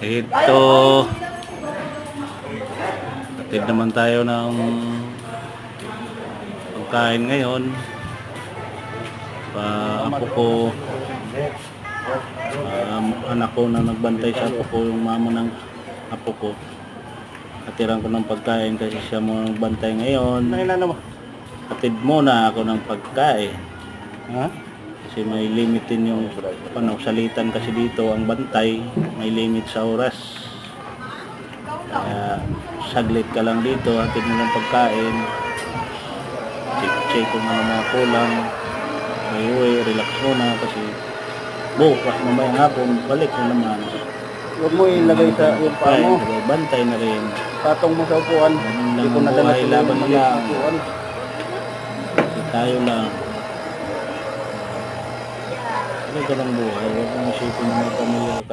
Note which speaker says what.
Speaker 1: Ito, atid naman tayo ng pagkain ngayon. Apo ko, anak ko na nagbantay sa apo ko, yung mama ng apo ko. Atiran ko ng pagkain kasi siya mo nagbantay ngayon. Atid muna ako ng pagkain.
Speaker 2: Ha?
Speaker 1: Kasi may limit din yung salitan kasi dito ang bantay, may limit sa oras. Kaya saglit ka lang dito, atid mo ng pagkain, check kung ano mga kulang, uwi, relax muna kasi bukas mamayang hapon balik na naman.
Speaker 2: Huwag mo ilagay sa yung paa mo.
Speaker 1: Bantay na rin.
Speaker 2: Patong mo sa upuan. Hindi ko nadala sa
Speaker 1: laban
Speaker 2: mga
Speaker 1: nila.
Speaker 2: upuan.
Speaker 1: Tayo lang. Ito lang buhay. Huwag mong isipin na may pamilya ka.